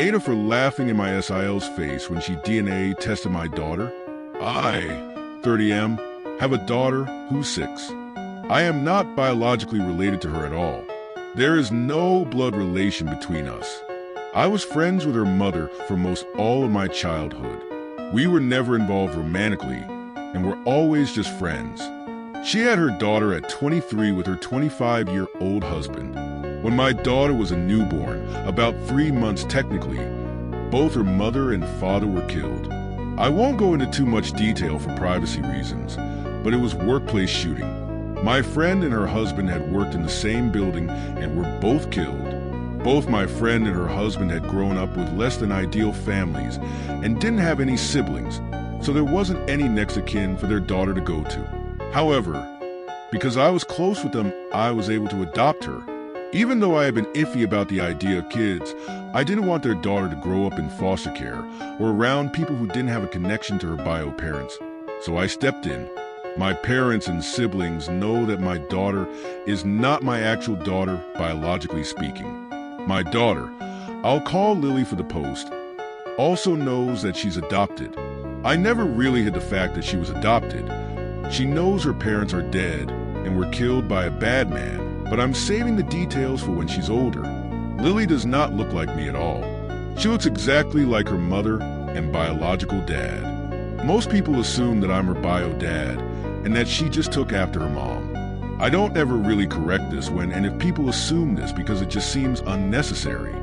AITAH for laughing in my SIL's face when she DNA tested my daughter. I, 30M, have a daughter who's 6. I am not biologically related to her at all. There is no blood relation between us. I was friends with her mother for most all of my childhood. We were never involved romantically and were always just friends. She had her daughter at 23 with her 25-year-old husband. When my daughter was a newborn, about 3 months technically, both her mother and father were killed. I won't go into too much detail for privacy reasons, but it was workplace shooting. My friend and her husband had worked in the same building and were both killed. Both my friend and her husband had grown up with less than ideal families and didn't have any siblings, so there wasn't any next of kin for their daughter to go to. However, because I was close with them, I was able to adopt her. Even though I had been iffy about the idea of kids, I didn't want their daughter to grow up in foster care or around people who didn't have a connection to her bio parents. So I stepped in. My parents and siblings know that my daughter is not my actual daughter, biologically speaking. My daughter, I'll call Lily for the post, also knows that she's adopted. I never really hid the fact that she was adopted. She knows her parents are dead and were killed by a bad man, but I'm saving the details for when she's older. Lily does not look like me at all. She looks exactly like her mother and biological dad. Most people assume that I'm her bio dad and that she just took after her mom. I don't ever really correct this and if people assume this because it just seems unnecessary.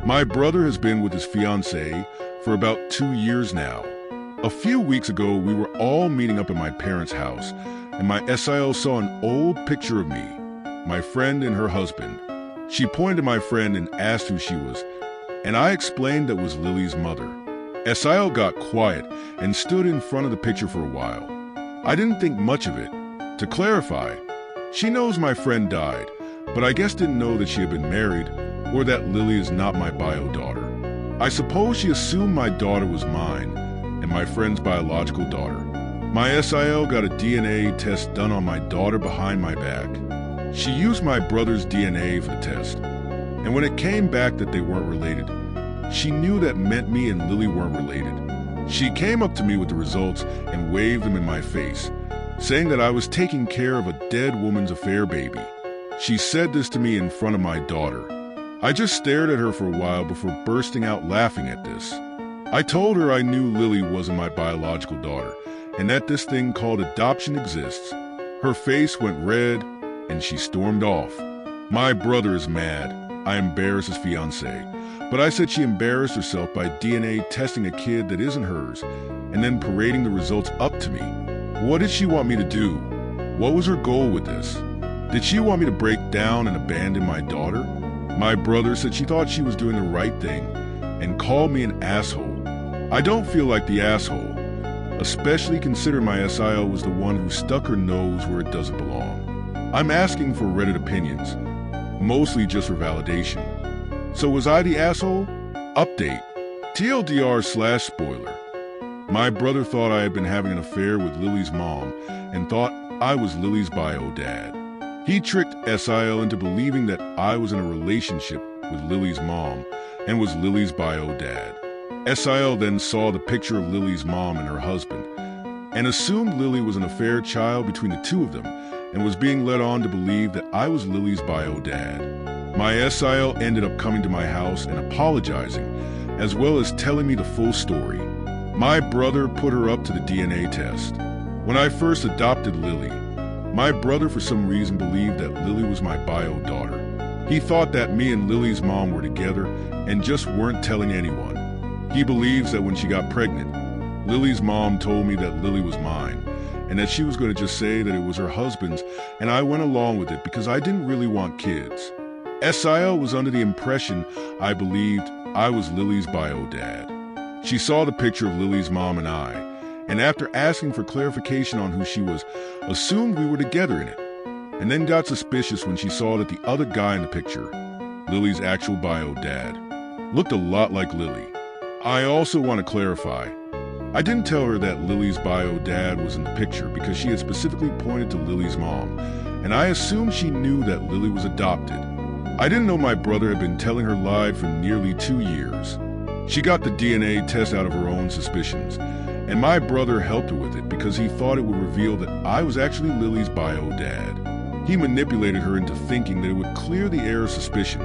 My brother has been with his fiancée for about 2 years now. A few weeks ago, we were all meeting up at my parents' house, and my SIL saw an old picture of me, my friend and her husband. She pointed to my friend and asked who she was, and I explained that was Lily's mother. SIL got quiet and stood in front of the picture for a while. I didn't think much of it. To clarify, she knows my friend died, but I guess didn't know that she had been married or that Lily is not my bio daughter. I suppose she assumed my daughter was mine and my friend's biological daughter. My SIL got a DNA test done on my daughter behind my back. She used my brother's DNA for the test, and when it came back that they weren't related, she knew that meant me and Lily weren't related. She came up to me with the results and waved them in my face, saying that I was taking care of a dead woman's affair baby. She said this to me in front of my daughter. I just stared at her for a while before bursting out laughing at this. I told her I knew Lily wasn't my biological daughter and that this thing called adoption exists. Her face went red and she stormed off. My brother is mad. I embarrassed his fiancée, but I said she embarrassed herself by DNA testing a kid that isn't hers and then parading the results up to me. What did she want me to do? What was her goal with this? Did she want me to break down and abandon my daughter? My brother said she thought she was doing the right thing and called me an asshole. I don't feel like the asshole, especially considering my SIL was the one who stuck her nose where it doesn't belong. I'm asking for Reddit opinions, mostly just for validation. So was I the asshole? Update. TLDR/spoiler. My brother thought I had been having an affair with Lily's mom and thought I was Lily's bio dad. He tricked SIL into believing that I was in a relationship with Lily's mom and was Lily's bio dad. SIL then saw the picture of Lily's mom and her husband and assumed Lily was an affair child between the two of them and was being led on to believe that I was Lily's bio dad. My SIL ended up coming to my house and apologizing, as well as telling me the full story. My brother put her up to the DNA test. When I first adopted Lily, my brother for some reason believed that Lily was my bio daughter. He thought that me and Lily's mom were together and just weren't telling anyone. He believes that when she got pregnant, Lily's mom told me that Lily was mine and that she was going to just say that it was her husband's, and I went along with it because I didn't really want kids. SIL was under the impression I believed I was Lily's bio dad. She saw the picture of Lily's mom and after asking for clarification on who she was, assumed we were together in it, and then got suspicious when she saw that the other guy in the picture, Lily's actual bio dad, looked a lot like Lily. I also want to clarify, I didn't tell her that Lily's bio dad was in the picture because she had specifically pointed to Lily's mom, and I assumed she knew that Lily was adopted. I didn't know my brother had been telling her lie for nearly 2 years. She got the DNA test out of her own suspicions, and my brother helped her with it because he thought it would reveal that I was actually Lily's bio dad. He manipulated her into thinking that it would clear the air of suspicion,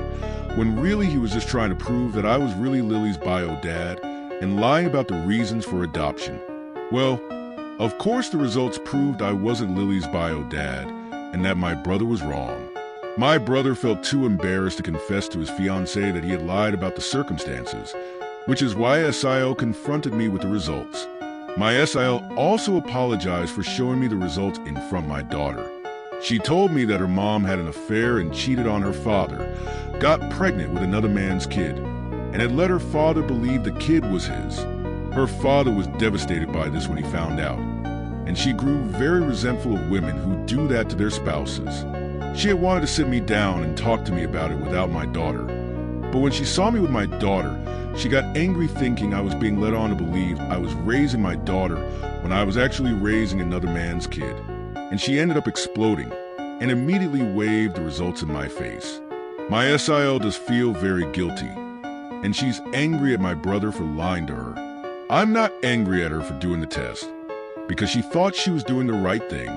when really he was just trying to prove that I was really Lily's bio dad and lying about the reasons for adoption. Well, of course the results proved I wasn't Lily's bio dad and that my brother was wrong. My brother felt too embarrassed to confess to his fiancée that he had lied about the circumstances, which is why SIL confronted me with the results. My SIL also apologized for showing me the results in front of my daughter. She told me that her mom had an affair and cheated on her father, got pregnant with another man's kid, and had let her father believe the kid was his. Her father was devastated by this when he found out, and she grew very resentful of women who do that to their spouses. She had wanted to sit me down and talk to me about it without my daughter, but when she saw me with my daughter, she got angry thinking I was being led on to believe I was raising my daughter when I was actually raising another man's kid. And she ended up exploding and immediately waved the results in my face. My SIL does feel very guilty, and she's angry at my brother for lying to her. I'm not angry at her for doing the test, because she thought she was doing the right thing.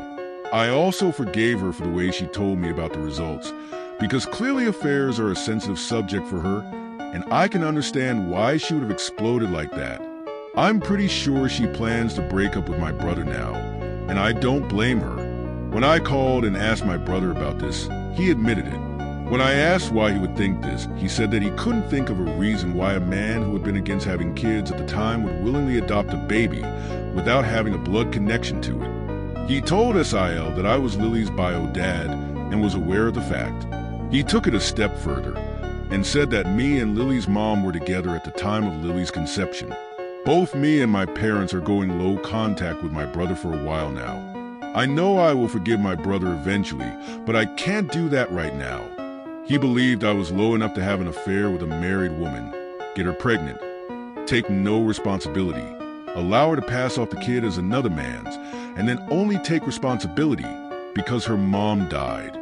I also forgave her for the way she told me about the results, because clearly affairs are a sensitive subject for her, and I can understand why she would have exploded like that. I'm pretty sure she plans to break up with my brother now, and I don't blame her. When I called and asked my brother about this, he admitted it. When I asked why he would think this, he said that he couldn't think of a reason why a man who had been against having kids at the time would willingly adopt a baby without having a blood connection to it. He told SIL that I was Lily's bio dad and was aware of the fact. He took it a step further and said that me and Lily's mom were together at the time of Lily's conception. Both me and my parents are going low contact with my brother for a while now. I know I will forgive my brother eventually, but I can't do that right now. He believed I was low enough to have an affair with a married woman, get her pregnant, take no responsibility, allow her to pass off the kid as another man's, and then only take responsibility because her mom died.